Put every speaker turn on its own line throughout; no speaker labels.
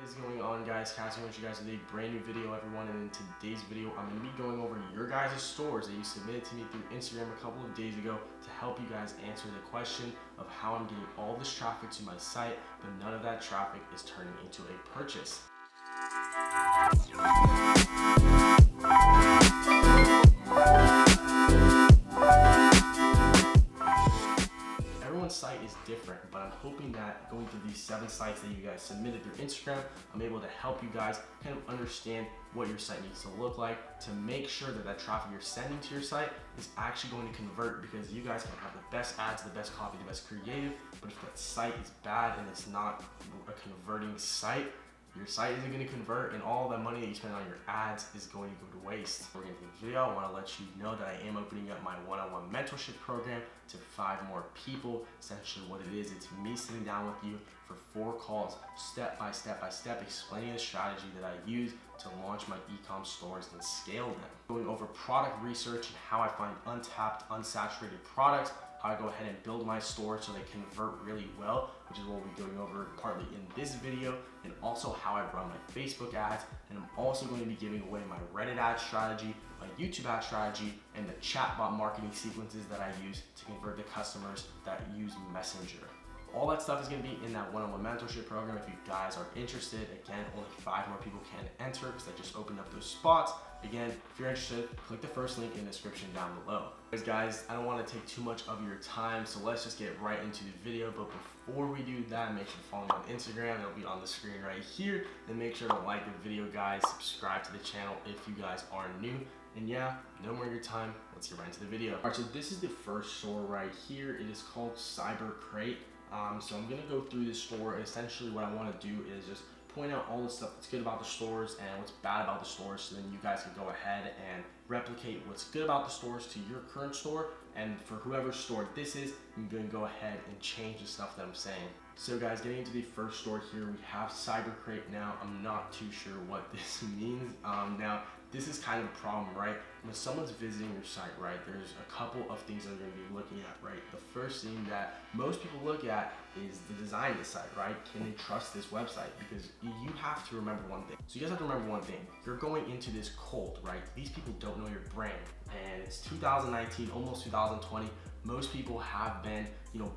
What is going on, guys? Casting with you guys with a brand new video, everyone. And in today's video, I'm going to be going over your guys' stores that you submitted to me through Instagram a couple of days ago to help you guys answer the question of how I'm getting all this traffic to my site, but none of that traffic is turning into a purchase. Everyone's site is different, but I'm hoping that going through these 7 sites that you guys submitted through Instagram, I'm able to help you guys kind of understand what your site needs to look like to make sure that that traffic you're sending to your site is actually going to convert, because you guys can have the best ads, the best copy, the best creative, but if that site is bad and it's not a converting site, your site isn't going to convert, and all that money that you spend on your ads is going to go to waste. Before we get into the video, I want to let you know that I am opening up my one-on-one mentorship program to 5 more people. Essentially what it is, it's me sitting down with you for 4 calls, step by step explaining the strategy that I use to launch my e-com stores and scale them. Going over product research and how I find untapped, unsaturated products, how I go ahead and build my store so they convert really well, which is what we'll be going over partly in this video, and also how I run my Facebook ads. And I'm also going to be giving away my Reddit ad strategy, my YouTube ad strategy, and the chatbot marketing sequences that I use to convert the customers that use Messenger. All that stuff is going to be in that one-on-one mentorship program. If you guys are interested, again, only 5 more people can enter because I just opened up those spots. Again, if you're interested, click the first link in the description down below. Guys, I don't want to take too much of your time, so let's just get right into the video. But before we do that, make sure to follow me on Instagram. It'll be on the screen right here. And make sure to like the video, guys. Subscribe to the channel if you guys are new. And yeah, no more of your time. Let's get right into the video. All right, so this is the first store right here. It is called Cyber Crate. So I'm gonna go through this store, and essentially what I want to do is just point out all the stuff that's good about the stores and what's bad about the stores, so then you guys can go ahead and replicate what's good about the stores to your current store. And for whoever's store this is, I'm gonna go ahead and change the stuff that I'm saying. So guys, getting into the first store here, we have Cyber Crate. Now, I'm not too sure what this means. Now, this is kind of a problem, right? When someone's visiting your site, right, there's a couple of things that they're gonna be looking at, right? The first thing that most people look at is the design of the site, right? Can they trust this website? Because you have to remember one thing. So you guys have to remember one thing. You're going into this cold, right? These people don't know your brand, and it's 2019, almost 2020. Most people have been,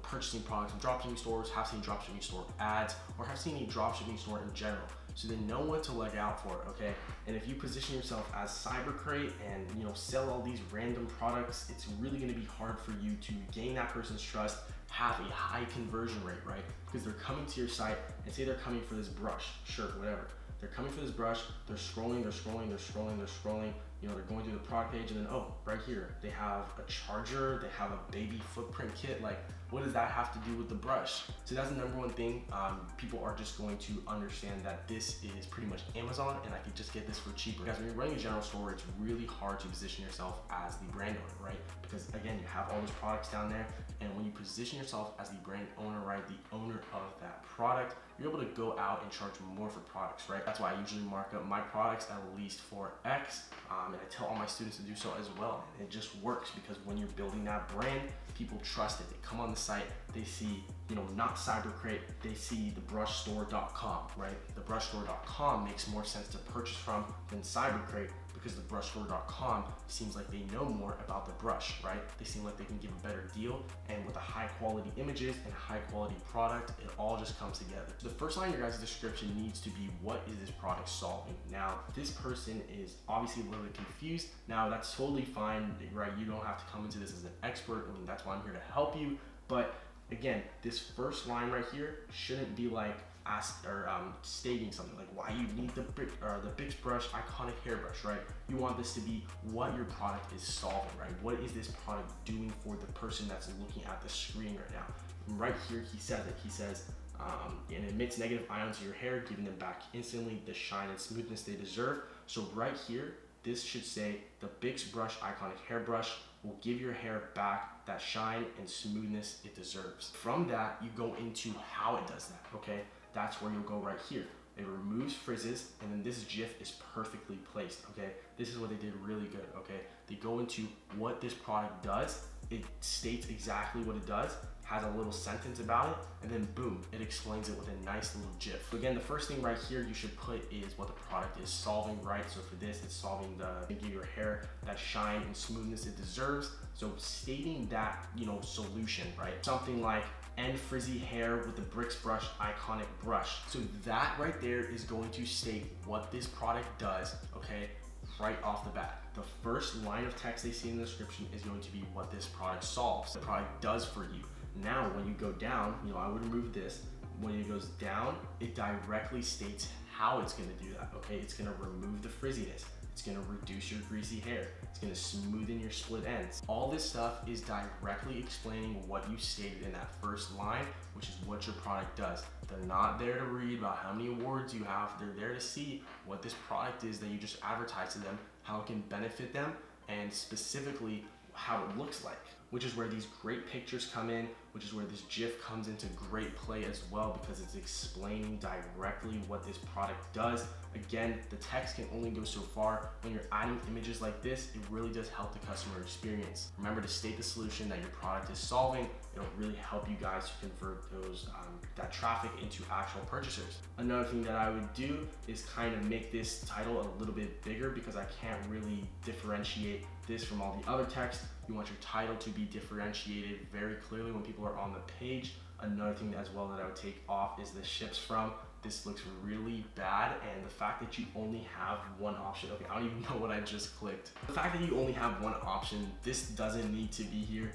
purchasing products from dropshipping stores, have seen dropshipping store ads, or have seen a dropshipping store in general. So they know what to look out for, okay? And if you position yourself as Cyber Crate and sell all these random products, it's really gonna be hard for you to gain that person's trust, have a high conversion rate, right? Because they're coming to your site, and say they're coming for this brush, shirt, whatever. They're coming for this brush, they're scrolling, they're going through the product page, and then, oh, right here, they have a charger, they have a baby footprint kit. Like, what does that have to do with the brush? So that's the number one thing. People are just going to understand that this is pretty much Amazon, and I could just get this for cheaper. Guys, when you're running a general store, it's really hard to position yourself as the brand owner, right? Because again, you have all those products down there, and when you position yourself as the brand owner, right, the owner of that product, you're able to go out and charge more for products, right? That's why I usually mark up my products at least 4x, and I tell all my students to do so as well. And it just works because when you're building that brand, people trust it. They come on the site, they see, not Cyber Crate, they see thebrushstore.com, right? Thebrushstore.com makes more sense to purchase from than Cyber Crate, because thebrushstore.com seems like they know more about the brush, right? They seem like they can give a better deal, and with the high quality images and high quality product, it all just comes together. The first line in your guys' description needs to be, what is this product solving? Now, this person is obviously a little bit confused. Now, that's totally fine, right? You don't have to come into this as an expert. I mean, that's why I'm here to help you. But again, this first line right here shouldn't be like stating something like why you need the Bix brush iconic hairbrush, right? You want this to be what your product is solving, right? What is this product doing for the person that's looking at the screen right now? And right here, he says it. He says, it emits negative ions to your hair, giving them back instantly the shine and smoothness they deserve. So right here, this should say the Bix brush iconic hairbrush will give your hair back that shine and smoothness it deserves. From that, you go into how it does that, okay? That's where you'll go right here. It removes frizzes, and then this GIF is perfectly placed, okay? This is what they did really good, okay? They go into what this product does. It states exactly what it does, has a little sentence about it, and then boom, it explains it with a nice little GIF. So again, the first thing right here you should put is what the product is solving, right? So for this, it's solving to give your hair that shine and smoothness it deserves. So stating that, solution, right? Something like end frizzy hair with the Bricks Brush iconic brush. So that right there is going to state what this product does, okay? Right off the bat. The first line of text they see in the description is going to be what this product solves, the product does for you. Now, when you go down, I would remove this. When it goes down, it directly states how it's gonna do that, okay? It's gonna remove the frizziness. It's gonna reduce your greasy hair. It's gonna smoothen your split ends. All this stuff is directly explaining what you stated in that first line, which is what your product does. They're not there to read about how many awards you have. They're there to see what this product is that you just advertise to them, how it can benefit them, and specifically how it looks like, which is where these great pictures come in, which is where this GIF comes into great play as well, because it's explaining directly what this product does. Again, the text can only go so far. When you're adding images like this, it really does help the customer experience. Remember to state the solution that your product is solving. It'll really help you guys to convert that traffic into actual purchasers. Another thing that I would do is kind of make this title a little bit bigger, because I can't really differentiate this from all the other text. You want your title to be differentiated very clearly when people are on the page. Another thing as well that I would take off is the ships from. This looks really bad, and the fact that you only have one option. Okay, I don't even know what I just clicked. The fact that you only have one option, this doesn't need to be here.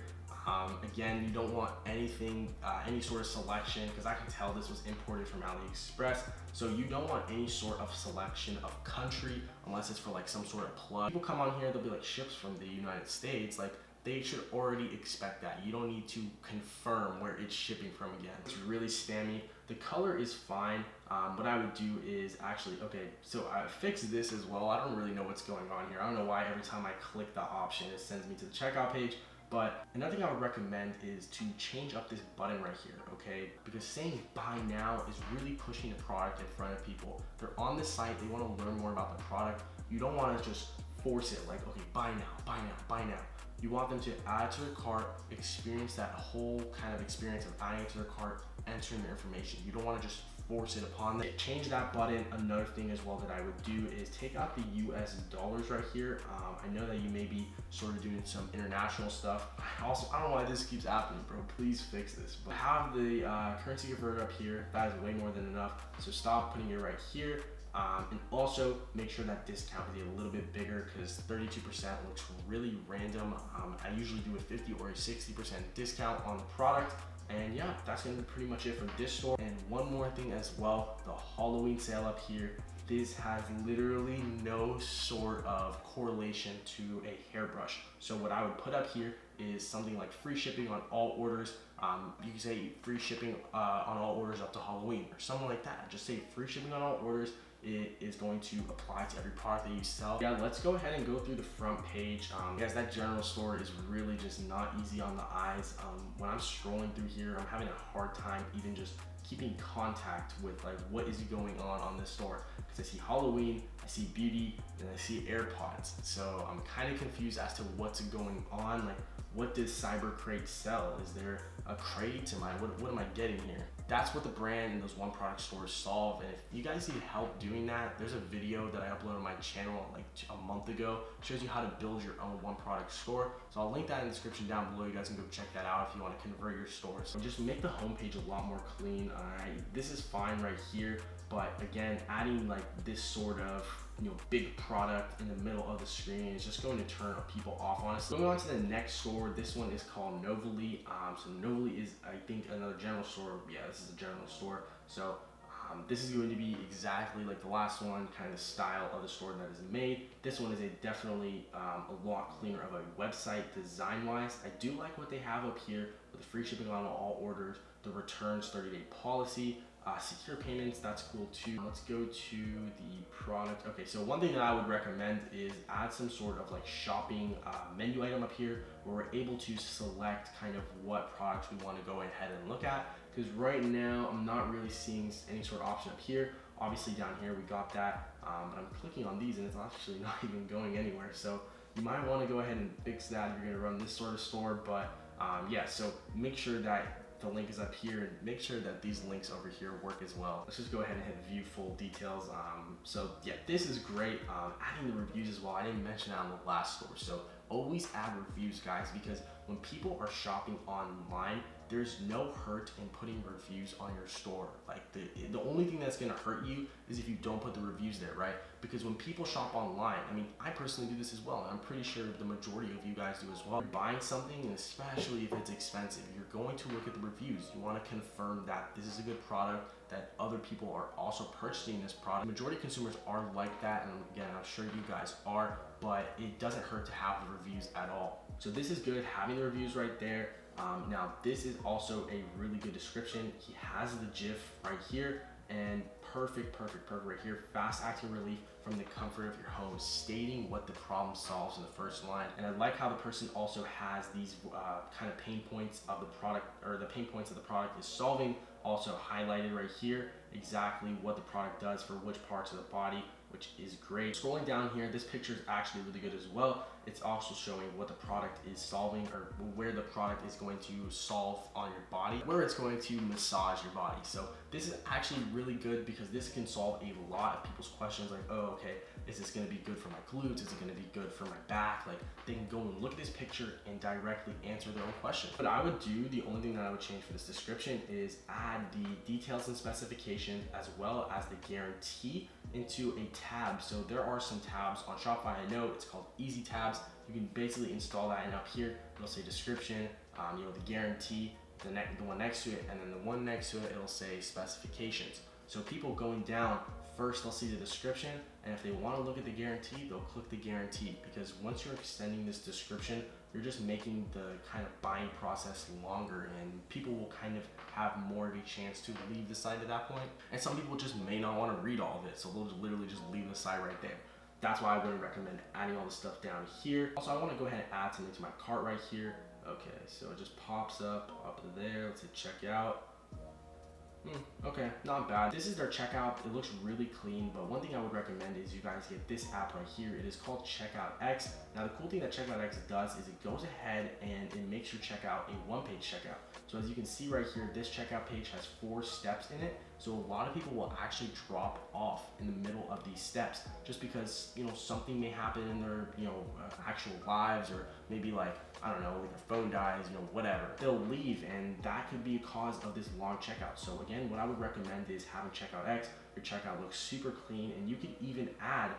Again, you don't want anything, any sort of selection, because I can tell this was imported from AliExpress. So you don't want any sort of selection of country, unless it's for like some sort of plug. People come on here, they'll be like, ships from the United States. Like, they should already expect that. You don't need to confirm where it's shipping from again. It's really spammy. The color is fine. What I would do is actually, okay, so I fixed this as well. I don't really know what's going on here. I don't know why every time I click the option, it sends me to the checkout page. But another thing I would recommend is to change up this button right here, okay? Because saying buy now is really pushing the product in front of people. They're on the site, they wanna learn more about the product. You don't wanna just force it like, okay, buy now, buy now, buy now. You want them to add to their cart, experience that whole kind of experience of adding it to their cart, entering their information. You don't wanna just force it upon them. Change that button. Another thing as well that I would do is take out the US dollars right here. I know that you may be sort of doing some international stuff. I don't know why this keeps happening, bro. Please fix this. But have the currency converter up here. That is way more than enough. So stop putting it right here. And also make sure that discount is a little bit bigger, because 32% looks really random. I usually do a 50 or a 60% discount on the product. And yeah, that's gonna be pretty much it for this store. And one more thing as well, the Halloween sale up here. This has literally no sort of correlation to a hairbrush. So what I would put up here is something like free shipping on all orders. You can say free shipping on all orders up to Halloween or something like that. Just say free shipping on all orders. It is going to apply to every product that you sell. Yeah, let's go ahead and go through the front page. Guys, that general store is really just not easy on the eyes. When I'm scrolling through here, I'm having a hard time even just keeping contact with like what is going on this store, because I see Halloween, I see beauty, and I see AirPods. So I'm kind of confused as to what's going on. Like, what does Cyber Crate sell? Is there a crate? What am I getting here? That's what the brand and those one product stores solve. And if you guys need help doing that, there's a video that I uploaded on my channel like a month ago. It shows you how to build your own one product store. So I'll link that in the description down below. You guys can go check that out if you want to convert your stores. So just make the homepage a lot more clean. This is fine right here, but again, adding like this sort of big product in the middle of the screen is just going to turn people off, honestly. Going on to the next store, this one is called Novalee. So Novalee is, I think, another general store. Yeah, this is a general store. So this is going to be exactly like the last one, kind of style of the store that is made. This one is definitely a lot cleaner of a website design-wise. I do like what they have up here with the free shipping on all orders, the returns 30-day policy, secure payments, that's cool too. Let's go to the product. Okay, so one thing that I would recommend is add some sort of like shopping menu item up here, where we're able to select kind of what products we want to go ahead and look at. Because right now I'm not really seeing any sort of option up here. obviously down here we got that, but I'm clicking on these and it's actually not even going anywhere. So you might want to go ahead and fix that if you're going to run this sort of store. But yeah, so make sure that the link is up here and make sure that these links over here work as well. Let's just go ahead and hit view full details. So yeah, this is great. Adding the reviews as well. I didn't mention that on the last store. So always add reviews, guys, because when people are shopping online, there's no hurt in putting reviews on your store. Like the only thing that's gonna hurt you is if you don't put the reviews there, right? Because when people shop online, I mean, I personally do this as well, and I'm pretty sure the majority of you guys do as well. You're buying something, and especially if it's expensive, you're going to look at the reviews. You wanna confirm that this is a good product, that other people are also purchasing this product. The majority of consumers are like that, and again, I'm sure you guys are, but it doesn't hurt to have the reviews at all. So this is good, having the reviews right there. Now this is also a really good description. He has the GIF right here, and perfect right here. Fast acting relief from the comfort of your home, stating what the problem solves in the first line. And I like how the person also has these kind of pain points of the product, or the pain points of the product is solving, also highlighted right here, exactly what the product does for which parts of the body, which is great. Scrolling down here, this picture is actually really good as well. It's also showing what the product is solving, or where the product is going to solve on your body, where it's going to massage your body. So this is actually really good because this can solve a lot of people's questions like, oh, okay, is this gonna be good for my glutes? Is it gonna be good for my back? Like, they can go and look at this picture and directly answer their own question. What I would do, the only thing that I would change for this description is add the details and specifications as well as the guarantee into a tab. So there are some tabs on Shopify. I know it's called Easy Tabs. You can basically install that, and up here it'll say description, you know, the guarantee, the one next to it, and then the one next to it, it'll say specifications. So people going down, first they'll see the description, and if they want to look at the guarantee, they'll click the guarantee, because once you're extending this description, you're just making the kind of buying process longer, and people will kind of have more of a chance to leave the site at that point. And some people just may not want to read all of it, so they'll just literally just leave the site right there. That's why I would recommend adding all the stuff down here. Also, I want to go ahead and add something to my cart right here. Okay, so it just pops up there. Let's hit checkout. Okay, not bad. This is their checkout. It looks really clean, but one thing I would recommend is you guys get this app right here. It is called Checkout X. Now, the cool thing that Checkout X does is it goes ahead and it makes your checkout a one-page checkout. So as you can see right here, this checkout page has 4 steps in it. So a lot of people will actually drop off in the middle of these steps just because, you know, something may happen in their, you know, actual lives, or maybe like, I don't know, like their phone dies, you know, whatever. They'll leave, and that could be a cause of this long checkout. So again, what I would recommend is having Checkout X. Your checkout looks super clean, and you can even add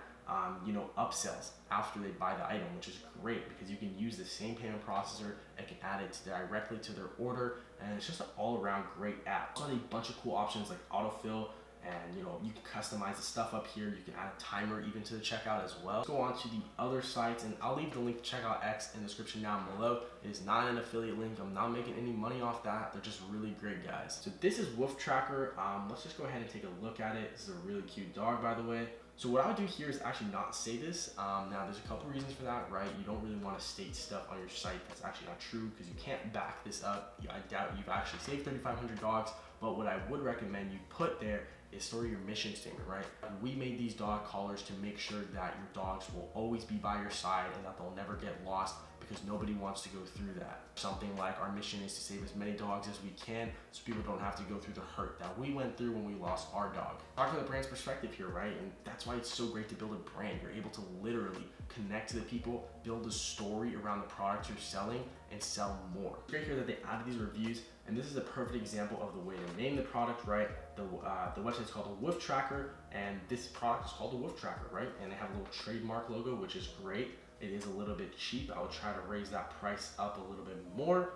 you know, upsells after they buy the item, which is great because you can use the same payment processor and can add it directly to their order, and it's just an all-around great app. Also, a bunch of cool options like autofill, and you know, you can customize the stuff up here. You can add a timer even to the checkout as well. Let's go on to the other sites, and I'll leave the link to Checkout X in the description down below. It is not an affiliate link. I'm not making any money off that. They're just really great guys. So this is Woof Tracker. Let's just go ahead and take a look at it. This is a really cute dog, by the way. So what I would do here is actually not say this. Now there's a couple reasons for that, right? You don't really want to state stuff on your site that's actually not true because you can't back this up. I doubt you've actually saved 3,500 dogs, but what I would recommend you put there is sort of your mission statement, right? We made these dog collars to make sure that your dogs will always be by your side and that they'll never get lost, because nobody wants to go through that. Something like our mission is to save as many dogs as we can so people don't have to go through the hurt that we went through when we lost our dog. Talk from the brand's perspective here, right? And that's why it's so great to build a brand. You're able to literally connect to the people, build a story around the product you're selling, and sell more. It's great here that they added these reviews, and this is a perfect example of the way to name the product, right? The website's called the Woof Tracker, and this product is called the Woof Tracker, right? And they have a little trademark logo, which is great. It is a little bit cheap. I would try to raise that price up a little bit more.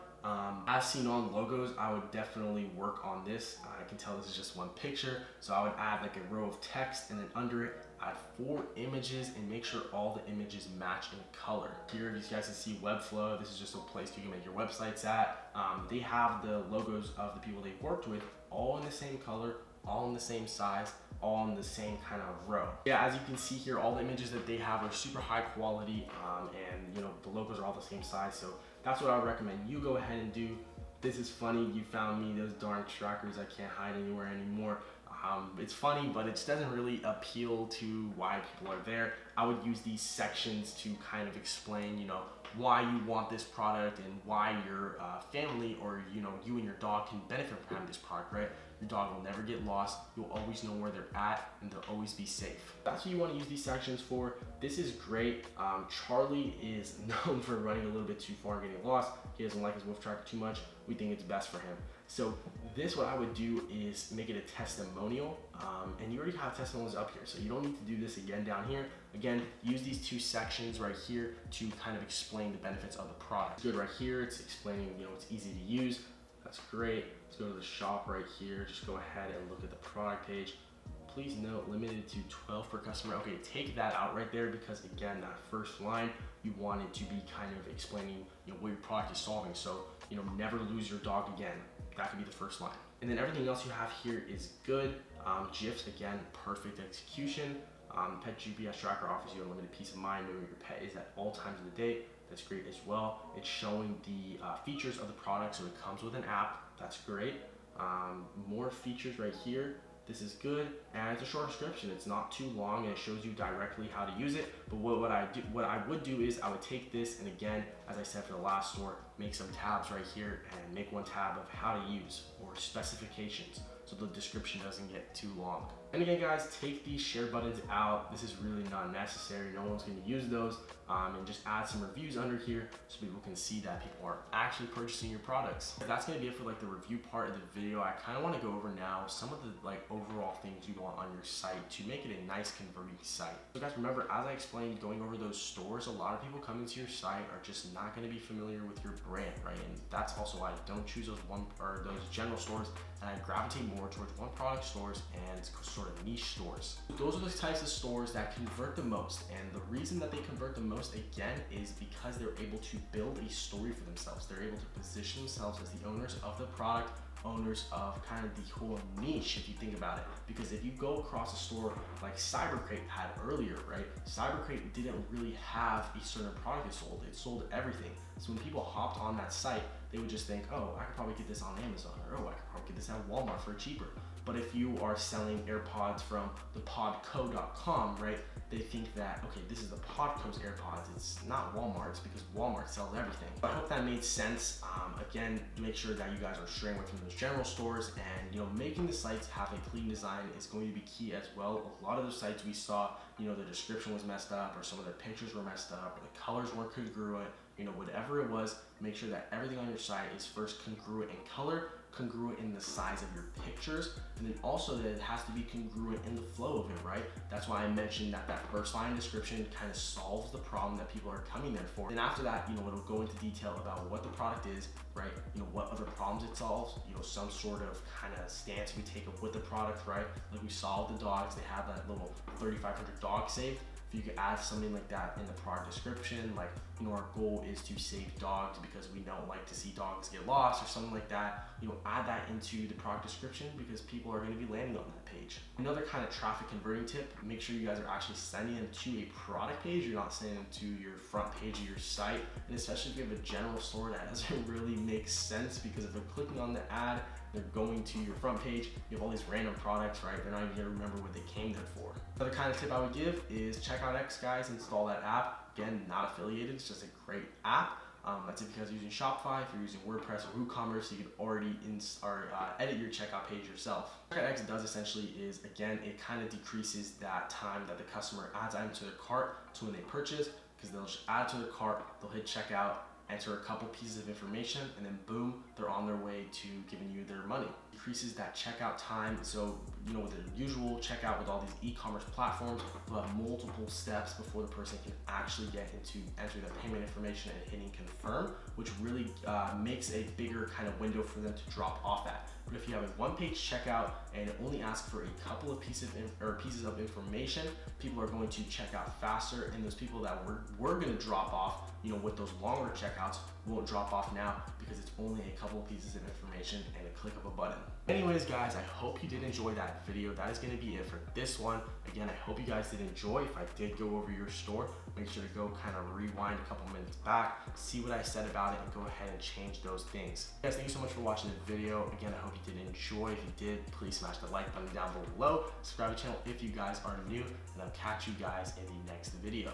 As seen on logos, I would definitely work on this. I can tell this is just one picture, so I would add like a row of text, and then under it, add 4 images and make sure all the images match in color. Here, you guys can see Webflow. This is just a place you can make your websites at. They have the logos of the people they've worked with all in the same color, all in the same size, all in the same kind of row. Yeah, as you can see here, all the images that they have are super high quality, and you know, the logos are all the same size. So that's what I would recommend you go ahead and do. This is funny, you found me, those darn trackers I can't hide anywhere anymore. It's funny, but it just doesn't really appeal to why people are there. I would use these sections to kind of explain, why you want this product and why your family or you and your dog can benefit from having this product, right? Your dog will never get lost. You'll always know where they're at, and they'll always be safe. That's what you want to use these sections for. This is great. Charlie is known for running a little bit too far and getting lost. He doesn't like his Woof tracker too much. We think it's best for him. So this, what I would do is make it a testimonial, and you already have testimonials up here, so you don't need to do this again down here. Again, use these two sections right here to kind of explain the benefits of the product. Good right here, it's explaining, it's easy to use. That's great. Let's go to the shop right here. Just go ahead and look at the product page. Please note, limited to 12 per customer. Okay, take that out right there because again, that first line, you want it to be kind of explaining, what your product is solving. So, never lose your dog again. That could be the first line. And then everything else you have here is good. GIFs, again, perfect execution. Pet GPS tracker offers you unlimited peace of mind knowing your pet is at all times of the day. That's great as well. It's showing the features of the product, so it comes with an app. That's great. More features right here. This is good, and it's a short description. It's not too long, and it shows you directly how to use it. But what I would do is I would take this, and again, as I said for the last store, make some tabs right here, and make one tab of how to use or specifications, so the description doesn't get too long. And again, guys, take these share buttons out. This is really not necessary. No one's going to use those. And just add some reviews under here so people can see that people are actually purchasing your products. That's going to be it for the review part of the video. I kind of want to go over now some of the overall things you want on your site to make it a nice converting site. So guys, remember, as I explained, going over those stores, a lot of people coming to your site are just not going to be familiar with your brand, right? And that's also why I don't choose those those general stores, and I gravitate more towards one product stores and sort of niche stores. Those are the types of stores that convert the most, and the reason that they convert the most, again, is because they're able to build a story for themselves. They're able to position themselves as the owners of the product, owners of kind of the whole niche, if you think about it. Because if you go across a store like Cybercrate had earlier, right? Cybercrate didn't really have a certain product it sold. It sold everything. So when people hopped on that site, they would just think, oh, I could probably get this on Amazon, or oh, I could probably get this at Walmart for cheaper. But if you are selling AirPods from thepodco.com, right, they think that, okay, this is the Podco's AirPods. It's not Walmart's because Walmart sells everything. I hope that made sense. Again, make sure that you guys are straying away from those general stores, and making the sites have a clean design is going to be key as well. A lot of the sites we saw, the description was messed up, or some of their pictures were messed up, or the colors weren't congruent. Whatever it was, make sure that everything on your site is first congruent in color, congruent in the size of your pictures, and then also that it has to be congruent in the flow of it, right? That's why I mentioned that first line description kind of solves the problem that people are coming there for. And after that, it'll go into detail about what the product is, right? What other problems it solves, some sort of kind of stance we take with the product, right? Like we saw with the dogs, they have that little 3,500 dogs saved. If you could add something like that in the product description, like, our goal is to save dogs because we don't like to see dogs get lost or something like that, add that into the product description because people are going to be landing on that page. Another kind of traffic converting tip, make sure you guys are actually sending them to a product page. You're not sending them to your front page of your site. And especially if you have a general store, that doesn't really make sense because if they're clicking on the ad, they're going to your front page, you have all these random products, right? They're not even gonna remember what they came there for. Another kind of tip I would give is Checkout X, guys, install that app. Again, not affiliated, it's just a great app. That's if you guys are using Shopify. If you're using WordPress or WooCommerce, you can already edit your checkout page yourself. What Checkout X does essentially is, again, it kind of decreases that time that the customer adds item to their cart to when they purchase, because they'll just add to the cart, they'll hit checkout, enter a couple pieces of information, and then boom, they're on their way to giving you their money. Decreases that checkout time. So, with the usual checkout with all these e-commerce platforms, you'll have multiple steps before the person can actually get into entering their payment information and hitting confirm, which really makes a bigger kind of window for them to drop off at. But if you have a one-page checkout and only ask for a couple of pieces of information, people are going to check out faster, and those people that were going to drop off, with those longer checkouts, won't drop off now because it's only a couple of pieces of information and a click of a button. Anyways guys, I hope you did enjoy that video. That is gonna be it for this one. Again, I hope you guys did enjoy. If I did go over your store, make sure to go kind of rewind a couple minutes back, see what I said about it, and go ahead and change those things. Guys, thank you so much for watching the video. Again, I hope you did enjoy. If you did, please smash the like button down below. Subscribe to the channel if you guys are new, and I'll catch you guys in the next video.